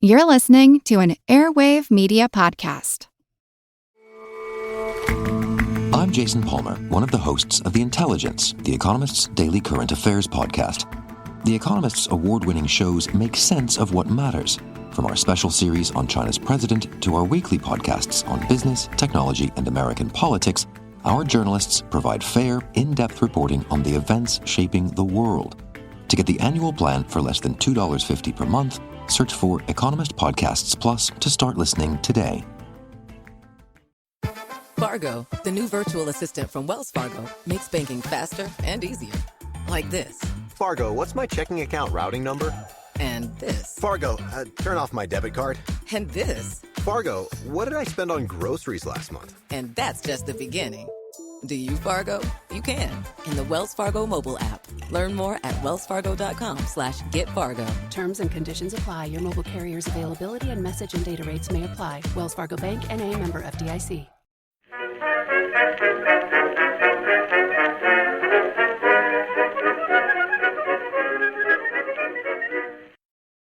You're listening to an Airwave Media Podcast. I'm Jason Palmer, one of the hosts of The Intelligence, The Economist's daily current affairs podcast. The Economist's award-winning shows make sense of what matters, from our special series on China's president to our weekly podcasts on business, technology, and American politics. Our journalists provide fair, in-depth reporting on the events shaping the world. To get the annual plan for less than $2.50 per month, search for Economist Podcasts Plus to start listening today. Fargo, the new virtual assistant from Wells Fargo, makes banking faster and easier. Like this. Fargo, what's my checking account routing number? And this. Fargo, turn off my debit card. And this. Fargo, what did I spend on groceries last month? And that's just the beginning. Do you, Fargo? You can. In the Wells Fargo mobile app. Learn more at wellsfargo.com/getfargo. Terms and conditions apply. Your mobile carrier's availability and message and data rates may apply. Wells Fargo Bank, N.A., member FDIC.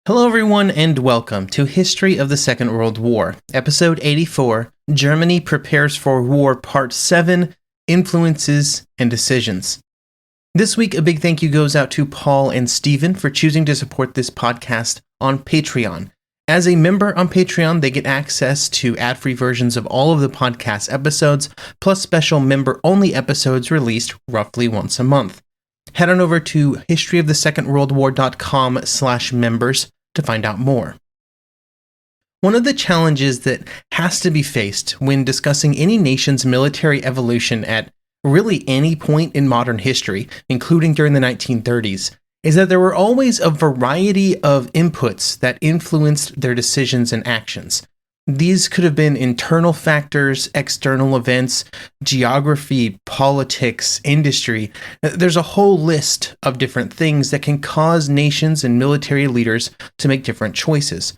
Hello everyone and welcome to History of the Second World War, Episode 84, Germany Prepares for War Part 7, Influences and Decisions. This week, a big thank you goes out to Paul and Stephen for choosing to support this podcast on Patreon. As a member on Patreon, they get access to ad-free versions of all of the podcast episodes, plus special member-only episodes released roughly once a month. Head on over to historyofthesecondworldwar.com/members to find out more. One of the challenges that has to be faced when discussing any nation's military evolution at really any point in modern history, including during the 1930s, is that there were always a variety of inputs that influenced their decisions and actions. These could have been internal factors, external events, geography, politics, industry. There's a whole list of different things that can cause nations and military leaders to make different choices.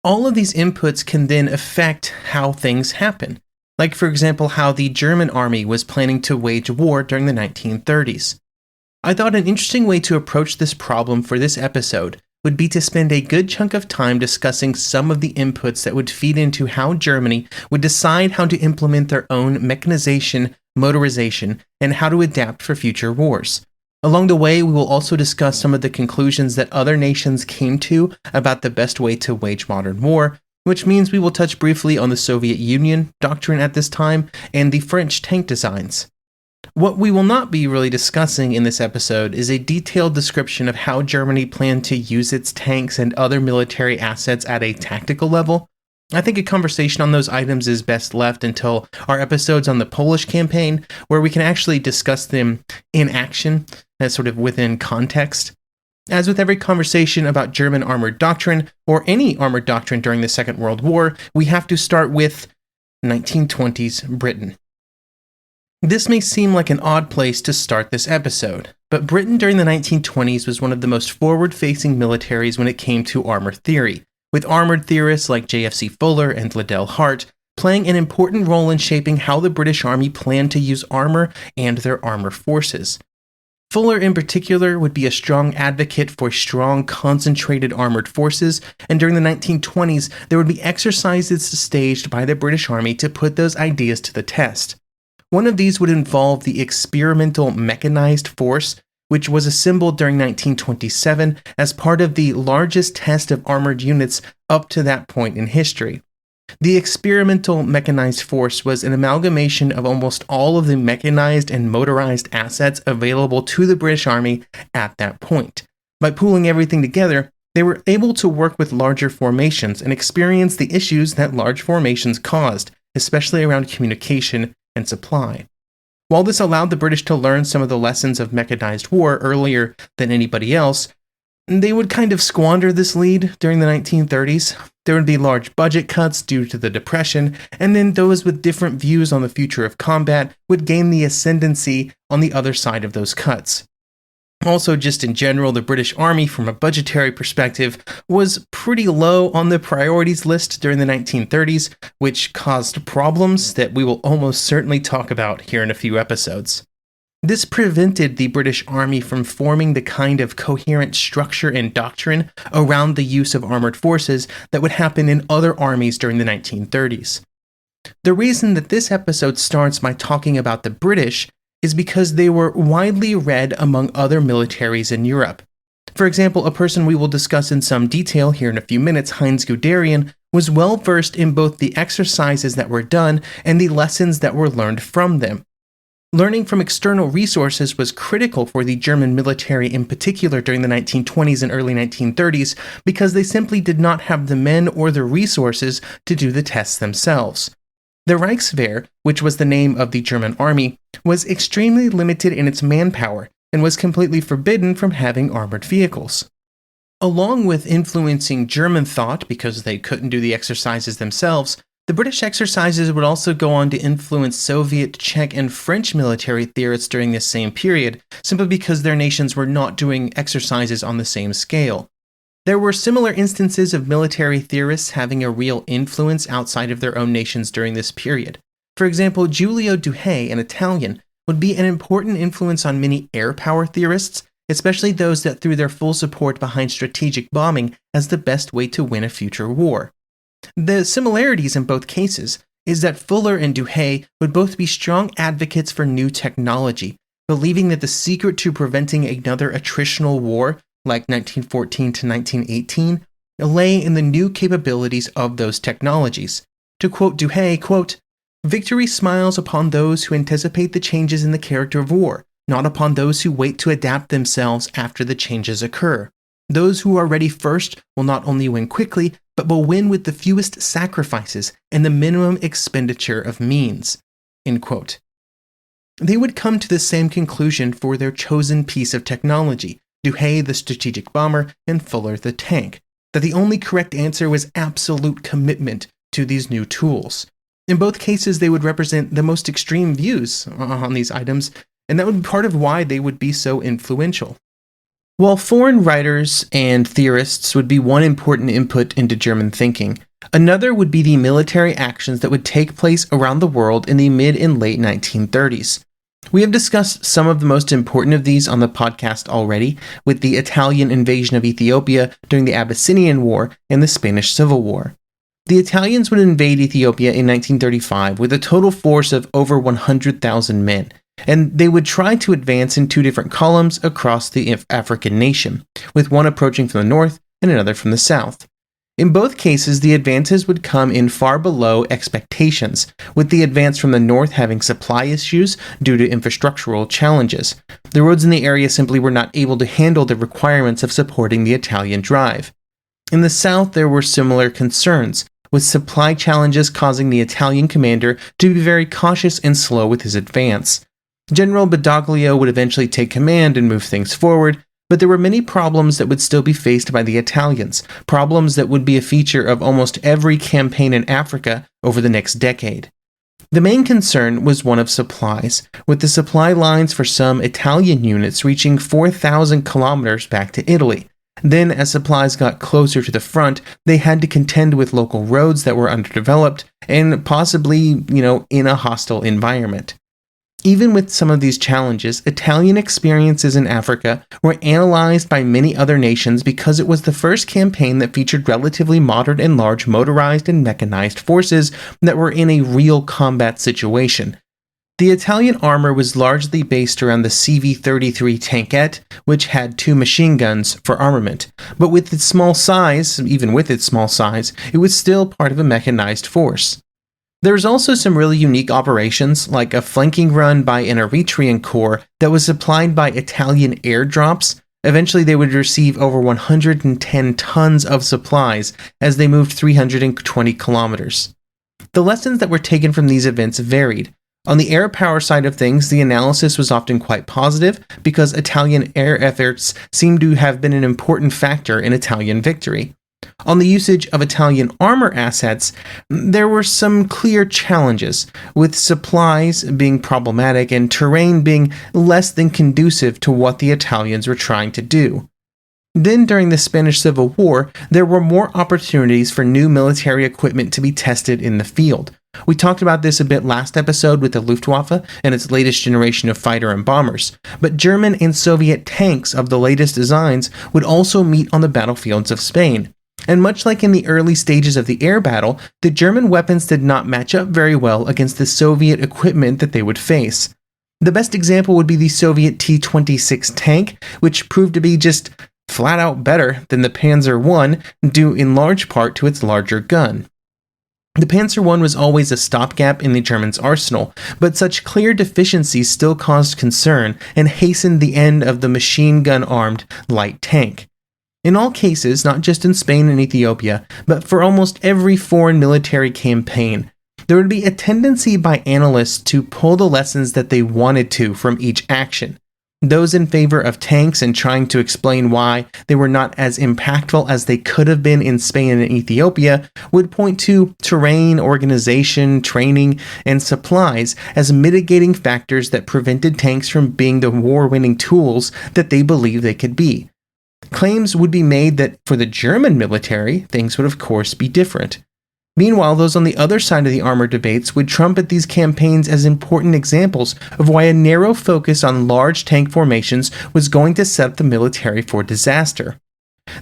All of these inputs can then affect how things happen. Like, for example, how the German army was planning to wage war during the 1930s. I thought an interesting way to approach this problem for this episode would be to spend a good chunk of time discussing some of the inputs that would feed into how Germany would decide how to implement their own mechanization, motorization, and how to adapt for future wars. Along the way, we will also discuss some of the conclusions that other nations came to about the best way to wage modern war, which means we will touch briefly on the Soviet Union doctrine at this time and the French tank designs. What we will not be really discussing in this episode is a detailed description of how Germany planned to use its tanks and other military assets at a tactical level. I think a conversation on those items is best left until our episodes on the Polish campaign, where we can actually discuss them in action, as sort of within context. As with every conversation about German armored doctrine, or any armored doctrine during the Second World War, we have to start with 1920s Britain. This may seem like an odd place to start this episode, but Britain during the 1920s was one of the most forward-facing militaries when it came to armor theory, with armored theorists like J.F.C. Fuller and Liddell Hart playing an important role in shaping how the British Army planned to use armor and their armor forces. Fuller in particular would be a strong advocate for strong, concentrated armored forces, and during the 1920s, there would be exercises staged by the British Army to put those ideas to the test. One of these would involve the experimental mechanized force, which was assembled during 1927 as part of the largest test of armored units up to that point in history. The experimental mechanized force was an amalgamation of almost all of the mechanized and motorized assets available to the British Army at that point. By pooling everything together, they were able to work with larger formations and experience the issues that large formations caused, especially around communication and supply. While this allowed the British to learn some of the lessons of mechanized war earlier than anybody else, they would kind of squander this lead during the 1930s. There would be large budget cuts due to the Depression, and then those with different views on the future of combat would gain the ascendancy on the other side of those cuts. Also, just in general, the British Army, from a budgetary perspective, was pretty low on the priorities list during the 1930s, which caused problems that we will almost certainly talk about here in a few episodes. This prevented the British Army from forming the kind of coherent structure and doctrine around the use of armored forces that would happen in other armies during the 1930s. The reason that this episode starts by talking about the British is because they were widely read among other militaries in Europe. For example, a person we will discuss in some detail here in a few minutes, Heinz Guderian, was well versed in both the exercises that were done and the lessons that were learned from them. Learning from external resources was critical for the German military in particular during the 1920s and early 1930s because they simply did not have the men or the resources to do the tests themselves. The Reichswehr, which was the name of the German army, was extremely limited in its manpower and was completely forbidden from having armored vehicles. Along with influencing German thought because they couldn't do the exercises themselves, the British exercises would also go on to influence Soviet, Czech, and French military theorists during this same period, simply because their nations were not doing exercises on the same scale. There were similar instances of military theorists having a real influence outside of their own nations during this period. For example, Giulio Douhet, an Italian, would be an important influence on many air power theorists, especially those that threw their full support behind strategic bombing as the best way to win a future war. The similarities in both cases is that Fuller and Douhet would both be strong advocates for new technology, believing that the secret to preventing another attritional war, like 1914 to 1918, lay in the new capabilities of those technologies. To quote Douhet, quote, "Victory smiles upon those who anticipate the changes in the character of war, not upon those who wait to adapt themselves after the changes occur. Those who are ready first will not only win quickly, but will win with the fewest sacrifices and the minimum expenditure of means." End quote. They would come to the same conclusion for their chosen piece of technology, Douhet the strategic bomber and Fuller the tank, that the only correct answer was absolute commitment to these new tools. In both cases, they would represent the most extreme views on these items, and that would be part of why they would be so influential. While foreign writers and theorists would be one important input into German thinking, another would be the military actions that would take place around the world in the mid and late 1930s. We have discussed some of the most important of these on the podcast already, with the Italian invasion of Ethiopia during the Abyssinian War and the Spanish Civil War. The Italians would invade Ethiopia in 1935 with a total force of over 100,000 men, and they would try to advance in two different columns across the African nation, with one approaching from the north and another from the south. In both cases, the advances would come in far below expectations, with the advance from the north having supply issues due to infrastructural challenges. The roads in the area simply were not able to handle the requirements of supporting the Italian drive. In the south, there were similar concerns, with supply challenges causing the Italian commander to be very cautious and slow with his advance. General Badoglio would eventually take command and move things forward, but there were many problems that would still be faced by the Italians, problems that would be a feature of almost every campaign in Africa over the next decade. The main concern was one of supplies, with the supply lines for some Italian units reaching 4,000 kilometers back to Italy. Then, as supplies got closer to the front, they had to contend with local roads that were underdeveloped and possibly, in a hostile environment. Even with some of these challenges, Italian experiences in Africa were analyzed by many other nations because it was the first campaign that featured relatively modern and large motorized and mechanized forces that were in a real combat situation. The Italian armor was largely based around the CV-33 tankette, which had 2 machine guns for armament, but with its small size, it was still part of a mechanized force. There was also some really unique operations, like a flanking run by an Eritrean corps that was supplied by Italian airdrops. Eventually, they would receive over 110 tons of supplies as they moved 320 kilometers. The lessons that were taken from these events varied. On the air power side of things, the analysis was often quite positive because Italian air efforts seemed to have been an important factor in Italian victory. On the usage of Italian armor assets, there were some clear challenges, with supplies being problematic and terrain being less than conducive to what the Italians were trying to do. Then, during the Spanish Civil War, there were more opportunities for new military equipment to be tested in the field. We talked about this a bit last episode with the Luftwaffe and its latest generation of fighter and bombers, but German and Soviet tanks of the latest designs would also meet on the battlefields of Spain. And much like in the early stages of the air battle, the German weapons did not match up very well against the Soviet equipment that they would face. The best example would be the Soviet T-26 tank, which proved to be just flat out better than the Panzer I, due in large part to its larger gun. The Panzer I was always a stopgap in the Germans' arsenal, but such clear deficiencies still caused concern and hastened the end of the machine gun-armed light tank. In all cases, not just in Spain and Ethiopia, but for almost every foreign military campaign, there would be a tendency by analysts to pull the lessons that they wanted to from each action. Those in favor of tanks and trying to explain why they were not as impactful as they could have been in Spain and Ethiopia would point to terrain, organization, training, and supplies as mitigating factors that prevented tanks from being the war-winning tools that they believed they could be. Claims would be made that for the German military, things would of course be different. Meanwhile, those on the other side of the armor debates would trumpet these campaigns as important examples of why a narrow focus on large tank formations was going to set up the military for disaster.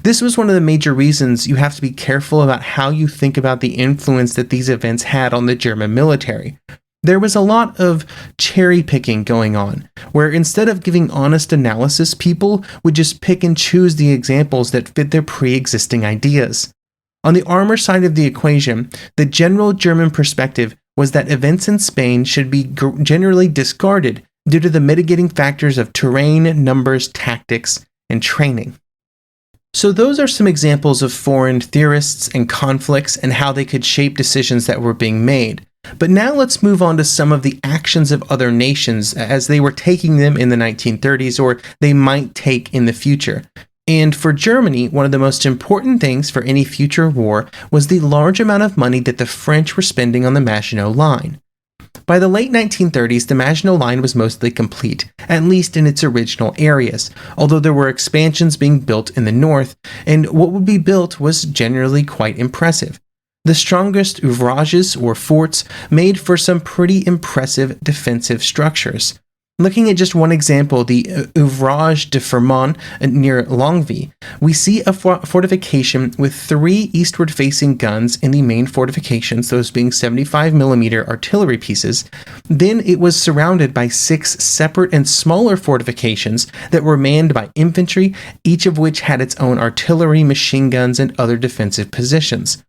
This was one of the major reasons you have to be careful about how you think about the influence that these events had on the German military. There was a lot of cherry picking going on, where instead of giving honest analysis, people would just pick and choose the examples that fit their pre-existing ideas. On the armor side of the equation, the general German perspective was that events in Spain should be generally discarded due to the mitigating factors of terrain, numbers, tactics, and training. So those are some examples of foreign theorists and conflicts and how they could shape decisions that were being made. But now let's move on to some of the actions of other nations as they were taking them in the 1930s or they might take in the future. And for Germany, one of the most important things for any future war was the large amount of money that the French were spending on the Maginot Line. By the late 1930s, the Maginot Line was mostly complete, at least in its original areas, although there were expansions being built in the north, and what would be built was generally quite impressive. The strongest ouvrages, or forts, made for some pretty impressive defensive structures. Looking at just one example, the Ouvrage de Fermont near Longwy, we see a fortification with 3 eastward-facing guns in the main fortifications, those being 75mm artillery pieces. Then it was surrounded by 6 separate and smaller fortifications that were manned by infantry, each of which had its own artillery, machine guns, and other defensive positions.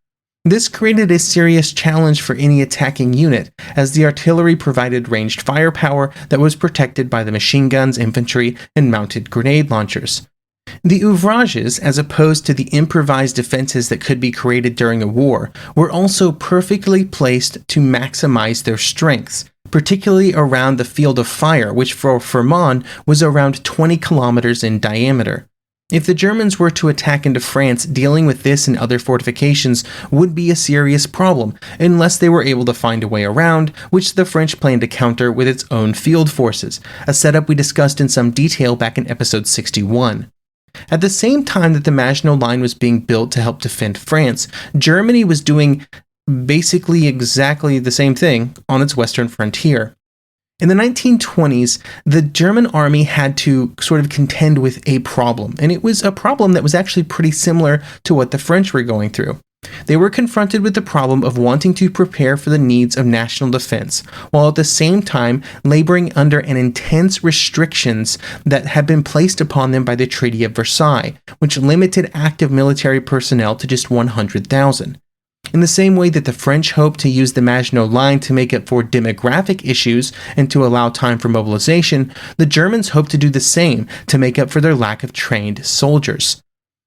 This created a serious challenge for any attacking unit, as the artillery provided ranged firepower that was protected by the machine guns, infantry, and mounted grenade launchers. The ouvrages, as opposed to the improvised defenses that could be created during a war, were also perfectly placed to maximize their strengths, particularly around the field of fire, which for Fermont was around 20 kilometers in diameter. If the Germans were to attack into France, dealing with this and other fortifications would be a serious problem, unless they were able to find a way around, which the French planned to counter with its own field forces, a setup we discussed in some detail back in episode 61. At the same time that the Maginot Line was being built to help defend France, Germany was doing basically exactly the same thing on its western frontier. In the 1920s, the German army had to sort of contend with a problem, and it was a problem that was actually pretty similar to what the French were going through. They were confronted with the problem of wanting to prepare for the needs of national defense, while at the same time laboring under an intense restrictions that had been placed upon them by the Treaty of Versailles, which limited active military personnel to just 100,000. In the same way that the French hoped to use the Maginot Line to make up for demographic issues and to allow time for mobilization, the Germans hoped to do the same to make up for their lack of trained soldiers.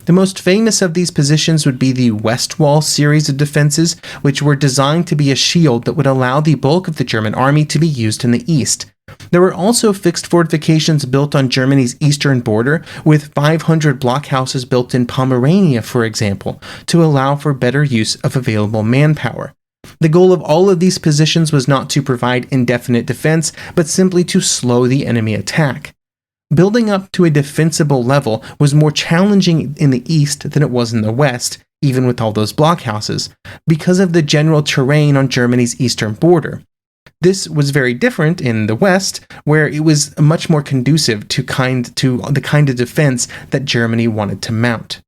The most famous of these positions would be the West Wall series of defenses, which were designed to be a shield that would allow the bulk of the German army to be used in the east. There were also fixed fortifications built on Germany's eastern border, with 500 blockhouses built in Pomerania, for example, to allow for better use of available manpower. The goal of all of these positions was not to provide indefinite defense, but simply to slow the enemy attack. Building up to a defensible level was more challenging in the east than it was in the west, even with all those blockhouses, because of the general terrain on Germany's eastern border. This was very different in the West, where it was much more conducive to the kind of defense that Germany wanted to mount.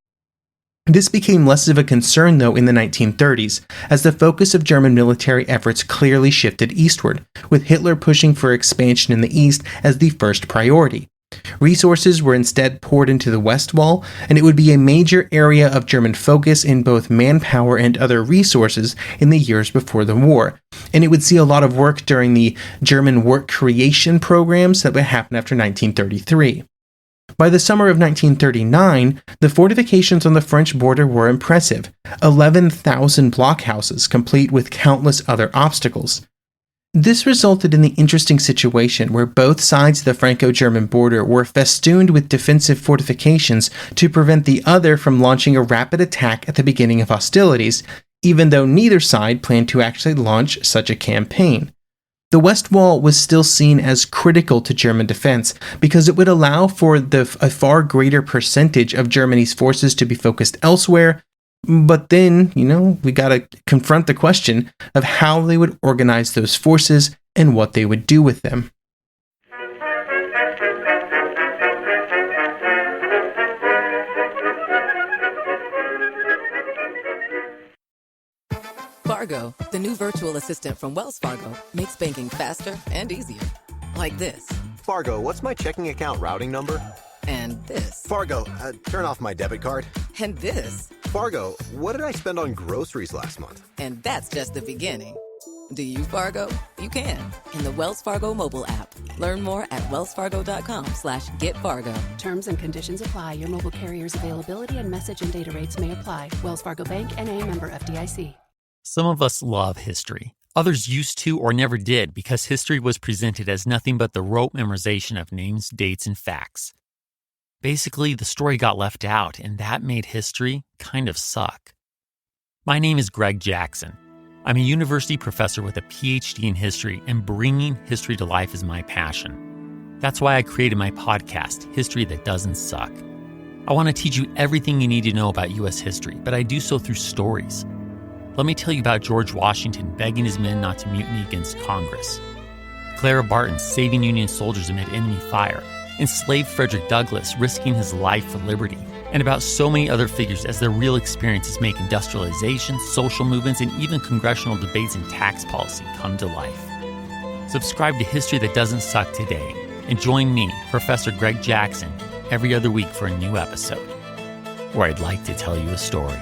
This became less of a concern, though, in the 1930s, as the focus of German military efforts clearly shifted eastward, with Hitler pushing for expansion in the east as the first priority. Resources were instead poured into the West Wall, and it would be a major area of German focus in both manpower and other resources in the years before the war. And it would see a lot of work during the German work creation programs that would happen after 1933. By the summer of 1939, the fortifications on the French border were impressive, 11,000 blockhouses complete with countless other obstacles. This resulted in the interesting situation where both sides of the Franco-German border were festooned with defensive fortifications to prevent the other from launching a rapid attack at the beginning of hostilities, even though neither side planned to actually launch such a campaign. The West Wall was still seen as critical to German defense because it would allow for a far greater percentage of Germany's forces to be focused elsewhere. But then, we got to confront the question of how they would organize those forces and what they would do with them. Fargo, the new virtual assistant from Wells Fargo, makes banking faster and easier. Like this. Fargo, what's my checking account routing number? And this. Fargo, turn off my debit card. And this. Fargo, what did I spend on groceries last month? And that's just the beginning. Do you, Fargo? You can in the Wells Fargo mobile app. Learn more at wellsfargo.com/getfargo. Terms and conditions apply. Your mobile carrier's availability and message and data rates may apply. Wells Fargo Bank, N.A., member FDIC. Some of us love history. Others used to or never did because history was presented as nothing but the rote memorization of names, dates, and facts. Basically, the story got left out, and that made history kind of suck. My name is Greg Jackson. I'm a university professor with a PhD in history, and bringing history to life is my passion. That's why I created my podcast, History That Doesn't Suck. I want to teach you everything you need to know about U.S. history, but I do so through stories. Let me tell you about George Washington begging his men not to mutiny against Congress, Clara Barton saving Union soldiers amid enemy fire, enslaved Frederick Douglass risking his life for liberty, and about so many other figures as their real experiences make industrialization, social movements, and even congressional debates and tax policy come to life. Subscribe to History That Doesn't Suck today, and join me, Professor Greg Jackson, every other week for a new episode, where I'd like to tell you a story.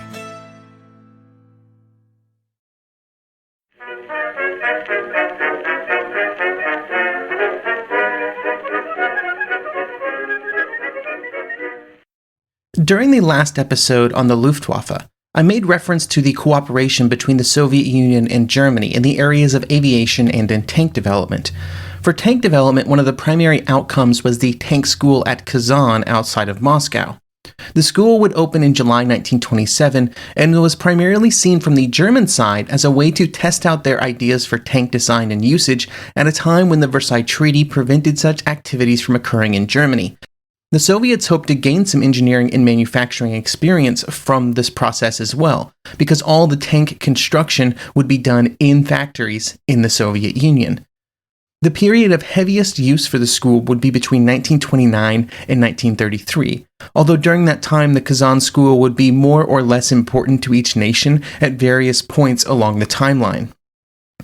During the last episode on the Luftwaffe, I made reference to the cooperation between the Soviet Union and Germany in the areas of aviation and in tank development. For tank development, one of the primary outcomes was the tank school at Kazan outside of Moscow. The school would open in July 1927 and was primarily seen from the German side as a way to test out their ideas for tank design and usage at a time when the Versailles Treaty prevented such activities from occurring in Germany. The Soviets hoped to gain some engineering and manufacturing experience from this process as well, because all the tank construction would be done in factories in the Soviet Union. The period of heaviest use for the school would be between 1929 and 1933, although during that time the Kazan school would be more or less important to each nation at various points along the timeline.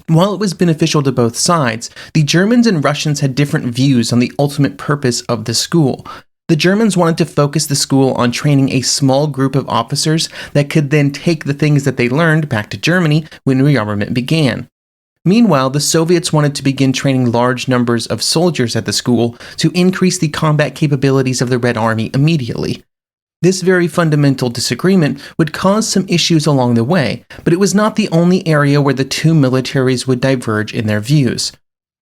While it was beneficial to both sides, the Germans and Russians had different views on the ultimate purpose of the school. The Germans wanted to focus the school on training a small group of officers that could then take the things that they learned back to Germany when rearmament began. Meanwhile, the Soviets wanted to begin training large numbers of soldiers at the school to increase the combat capabilities of the Red Army immediately. This very fundamental disagreement would cause some issues along the way, but it was not the only area where the two militaries would diverge in their views.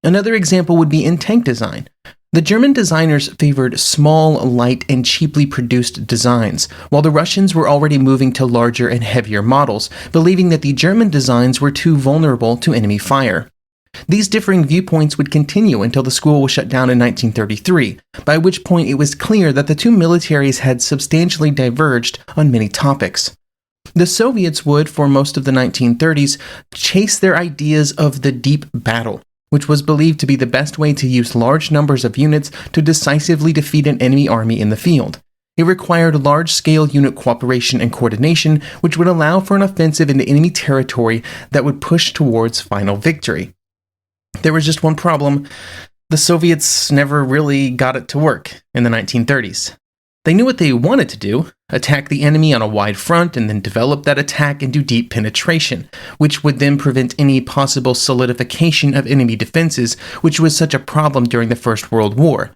Another example would be in tank design. The German designers favored small, light, and cheaply produced designs, while the Russians were already moving to larger and heavier models, believing that the German designs were too vulnerable to enemy fire. These differing viewpoints would continue until the school was shut down in 1933, by which point it was clear that the two militaries had substantially diverged on many topics. The Soviets would, for most of the 1930s, chase their ideas of the deep battle, which was believed to be the best way to use large numbers of units to decisively defeat an enemy army in the field. It required large-scale unit cooperation and coordination, which would allow for an offensive into enemy territory that would push towards final victory. There was just one problem. The Soviets never really got it to work in the 1930s. They knew what they wanted to do, attack the enemy on a wide front and then develop that attack into deep penetration, which would then prevent any possible solidification of enemy defenses, which was such a problem during the First World War.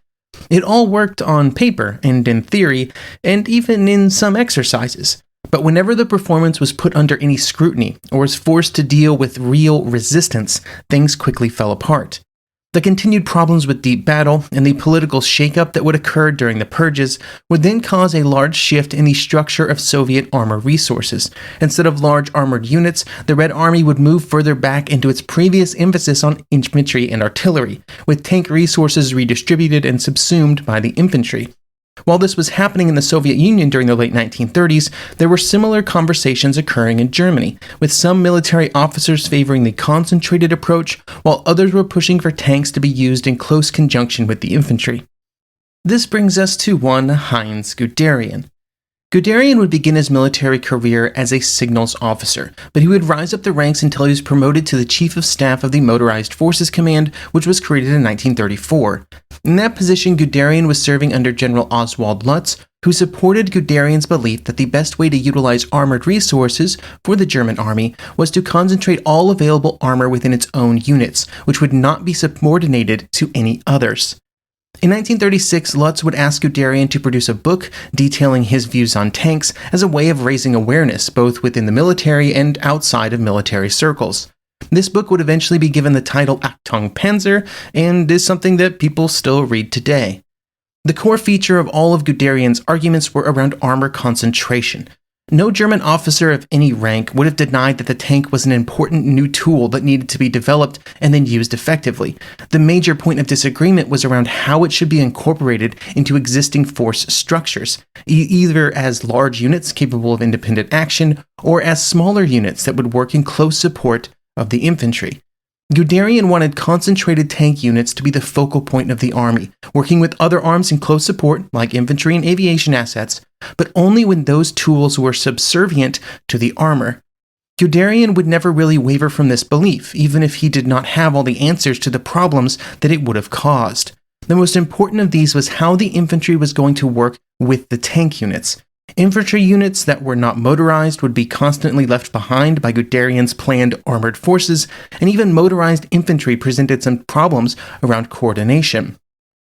It all worked on paper and in theory, and even in some exercises. But whenever the performance was put under any scrutiny or was forced to deal with real resistance, things quickly fell apart. The continued problems with deep battle and the political shakeup that would occur during the purges would then cause a large shift in the structure of Soviet armor resources. Instead of large armored units, the Red Army would move further back into its previous emphasis on infantry and artillery, with tank resources redistributed and subsumed by the infantry. While this was happening in the Soviet Union during the late 1930s, there were similar conversations occurring in Germany, with some military officers favoring the concentrated approach, while others were pushing for tanks to be used in close conjunction with the infantry. This brings us to one Heinz Guderian. Guderian would begin his military career as a signals officer, but he would rise up the ranks until he was promoted to the Chief of Staff of the Motorized Forces Command, which was created in 1934. In that position, Guderian was serving under General Oswald Lutz, who supported Guderian's belief that the best way to utilize armored resources for the German army was to concentrate all available armor within its own units, which would not be subordinated to any others. In 1936, Lutz would ask Guderian to produce a book detailing his views on tanks as a way of raising awareness both within the military and outside of military circles. This book would eventually be given the title Achtung Panzer and is something that people still read today. The core feature of all of Guderian's arguments were around armor concentration. No German officer of any rank would have denied that the tank was an important new tool that needed to be developed and then used effectively. The major point of disagreement was around how it should be incorporated into existing force structures, either as large units capable of independent action or as smaller units that would work in close support of the infantry. Guderian wanted concentrated tank units to be the focal point of the army, working with other arms in close support, like infantry and aviation assets, but only when those tools were subservient to the armor. Guderian would never really waver from this belief, even if he did not have all the answers to the problems that it would have caused. The most important of these was how the infantry was going to work with the tank units. Infantry units that were not motorized would be constantly left behind by Guderian's planned armored forces, and even motorized infantry presented some problems around coordination.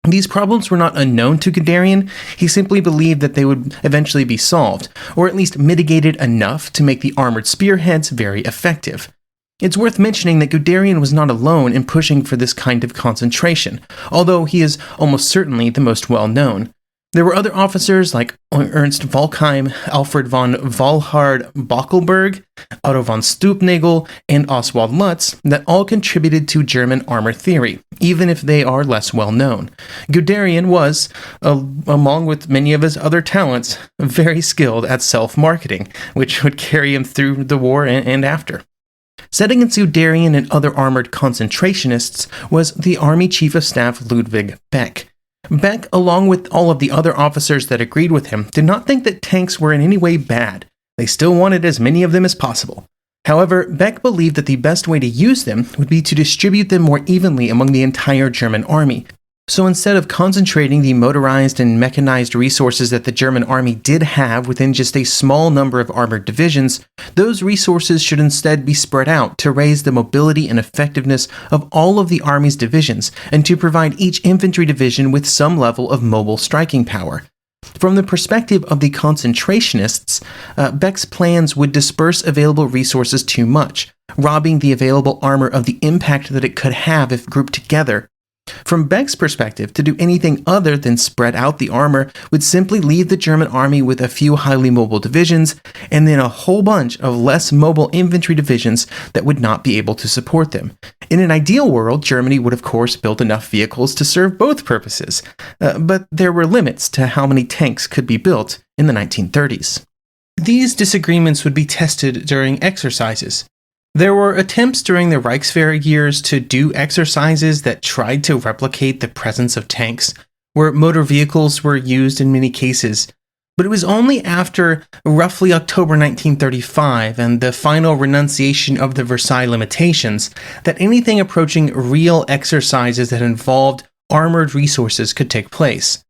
These problems were not unknown to Guderian. He simply believed that they would eventually be solved, or at least mitigated enough to make the armored spearheads very effective. It's worth mentioning that Guderian was not alone in pushing for this kind of concentration, although he is almost certainly the most well-known. There were other officers like Ernst Volkheim, Alfred von Walhard-Bockelberg, Otto von Stülpnagel, and Oswald Lutz that all contributed to German armor theory, even if they are less well known. Guderian was, along with many of his other talents, very skilled at self-marketing, which would carry him through the war and after. Setting against Guderian and other armored concentrationists was the Army Chief of Staff Ludwig Beck. Beck, along with all of the other officers that agreed with him, did not think that tanks were in any way bad. They still wanted as many of them as possible. However, Beck believed that the best way to use them would be to distribute them more evenly among the entire German army. So instead of concentrating the motorized and mechanized resources that the German army did have within just a small number of armored divisions, those resources should instead be spread out to raise the mobility and effectiveness of all of the army's divisions and to provide each infantry division with some level of mobile striking power. From the perspective of the concentrationists, Beck's plans would disperse available resources too much, robbing the available armor of the impact that it could have if grouped together. From Beck's perspective, to do anything other than spread out the armor would simply leave the German army with a few highly mobile divisions and then a whole bunch of less mobile infantry divisions that would not be able to support them. In an ideal world, Germany would of course build enough vehicles to serve both purposes, but there were limits to how many tanks could be built in the 1930s. These disagreements would be tested during exercises. There were attempts during the Reichswehr years to do exercises that tried to replicate the presence of tanks, where motor vehicles were used in many cases, but it was only after roughly October 1935 and the final renunciation of the Versailles limitations that anything approaching real exercises that involved armored resources could take place.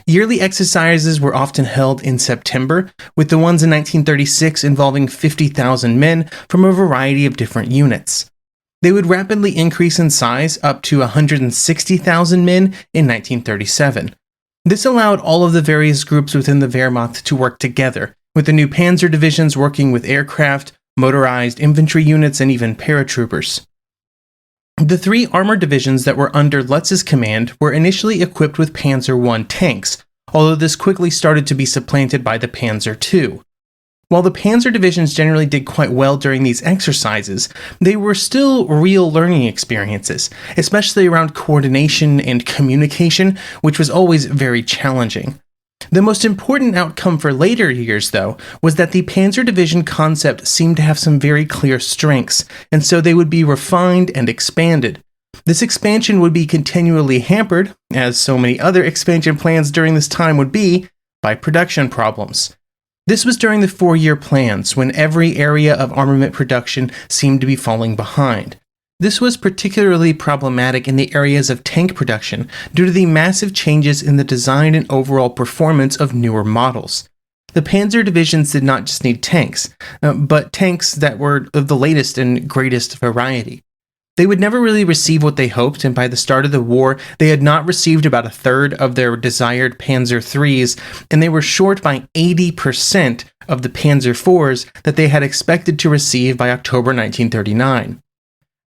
Yearly exercises were often held in September, with the ones in 1936 involving 50,000 men from a variety of different units. They would rapidly increase in size up to 160,000 men in 1937. This allowed all of the various groups within the Wehrmacht to work together, with the new panzer divisions working with aircraft, motorized infantry units, and even paratroopers. The three armored divisions that were under Lutz's command were initially equipped with Panzer I tanks, although this quickly started to be supplanted by the Panzer II. While the panzer divisions generally did quite well during these exercises, they were still real learning experiences, especially around coordination and communication, which was always very challenging. The most important outcome for later years, though, was that the panzer division concept seemed to have some very clear strengths, and so they would be refined and expanded. This expansion would be continually hampered, as so many other expansion plans during this time would be, by production problems. This was during the 4-year plans, when every area of armament production seemed to be falling behind. This was particularly problematic in the areas of tank production due to the massive changes in the design and overall performance of newer models. The panzer divisions did not just need tanks, but tanks that were of the latest and greatest variety. They would never really receive what they hoped, and by the start of the war, they had not received about a third of their desired Panzer IIIs, and they were short by 80% of the Panzer IVs that they had expected to receive by October 1939.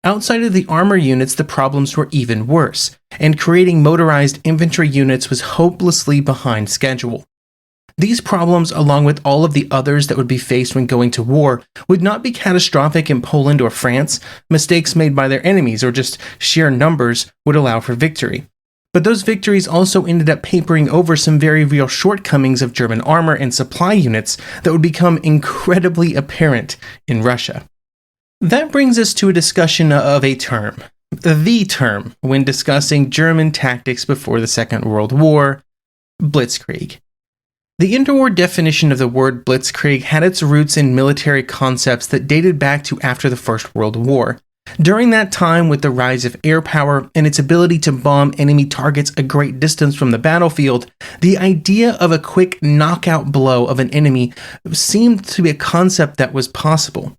Outside of the armor units, the problems were even worse, and creating motorized infantry units was hopelessly behind schedule. These problems, along with all of the others that would be faced when going to war, would not be catastrophic in Poland or France. Mistakes made by their enemies or just sheer numbers would allow for victory. But those victories also ended up papering over some very real shortcomings of German armor and supply units that would become incredibly apparent in Russia. That brings us to a discussion of a term, the term, when discussing German tactics before the Second World War, blitzkrieg. The interwar definition of the word blitzkrieg had its roots in military concepts that dated back to after the First World War. During that time, with the rise of air power and its ability to bomb enemy targets a great distance from the battlefield, the idea of a quick knockout blow of an enemy seemed to be a concept that was possible.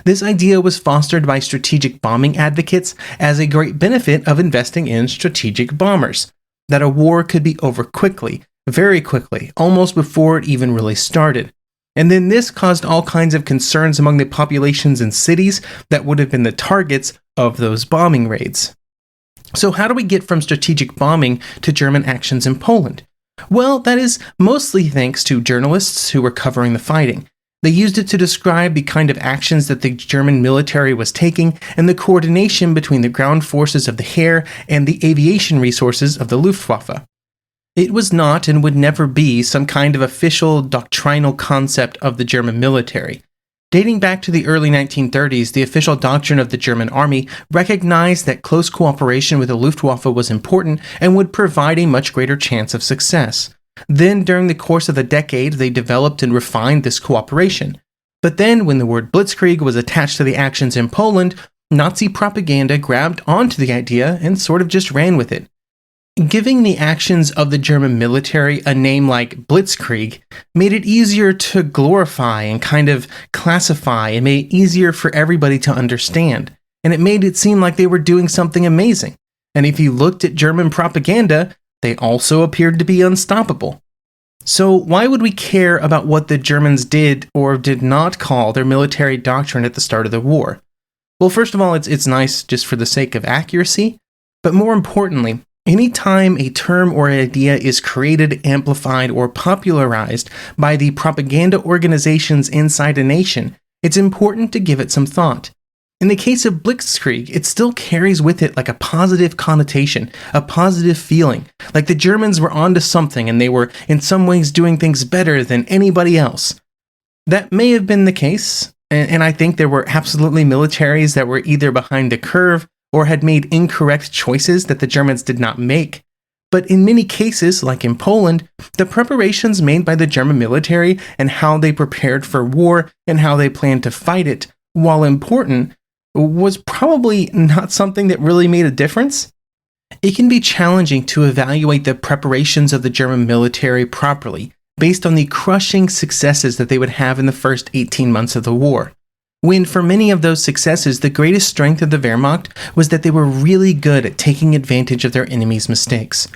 This idea was fostered by strategic bombing advocates as a great benefit of investing in strategic bombers, that a war could be over quickly, very quickly, almost before it even really started. And then this caused all kinds of concerns among the populations in cities that would have been the targets of those bombing raids. So how do we get from strategic bombing to German actions in Poland? Well, that is mostly thanks to journalists who were covering the fighting. They used it to describe the kind of actions that the German military was taking and the coordination between the ground forces of the Heer and the aviation resources of the Luftwaffe. It was not and would never be some kind of official doctrinal concept of the German military. Dating back to the early 1930s, the official doctrine of the German army recognized that close cooperation with the Luftwaffe was important and would provide a much greater chance of success. Then, during the course of the decade, they developed and refined this cooperation. But then, when the word blitzkrieg was attached to the actions in Poland, Nazi propaganda grabbed onto the idea and sort of just ran with it. Giving the actions of the German military a name like blitzkrieg made it easier to glorify and kind of classify and made it easier for everybody to understand. And it made it seem like they were doing something amazing. And if you looked at German propaganda, they also appeared to be unstoppable. So why would we care about what the Germans did or did not call their military doctrine at the start of the war? Well, first of all, it's nice just for the sake of accuracy, but more importantly, anytime a term or idea is created, amplified, or popularized by the propaganda organizations inside a nation, it's important to give it some thought. In the case of blitzkrieg, it still carries with it like a positive connotation, a positive feeling, like the Germans were onto something and they were in some ways doing things better than anybody else. That may have been the case, and I think there were absolutely militaries that were either behind the curve or had made incorrect choices that the Germans did not make. But in many cases, like in Poland, the preparations made by the German military and how they prepared for war and how they planned to fight it, while important, was probably not something that really made a difference. It can be challenging to evaluate the preparations of the German military properly, based on the crushing successes that they would have in the first 18 months of the war. When for many of those successes, the greatest strength of the Wehrmacht was that they were really good at taking advantage of their enemies' mistakes.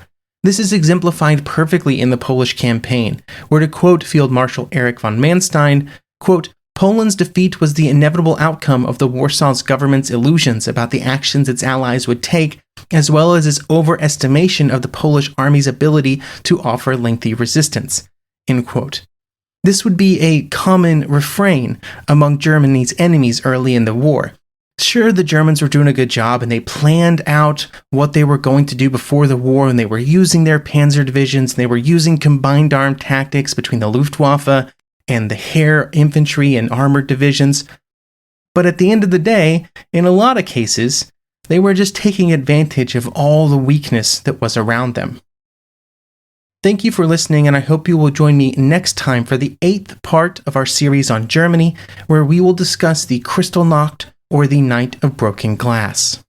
This is exemplified perfectly in the Polish campaign, where to quote Field Marshal Erich von Manstein, quote, Poland's defeat was the inevitable outcome of the Warsaw's government's illusions about the actions its allies would take, as well as its overestimation of the Polish army's ability to offer lengthy resistance, end quote. This would be a common refrain among Germany's enemies early in the war. Sure, the Germans were doing a good job and they planned out what they were going to do before the war, and they were using their panzer divisions, and they were using combined arm tactics between the Luftwaffe and the Heer infantry and armored divisions. But at the end of the day, in a lot of cases, they were just taking advantage of all the weakness that was around them. Thank you for listening, and I hope you will join me next time for the 8th part of our series on Germany, where we will discuss the Kristallnacht, or the Night of Broken Glass.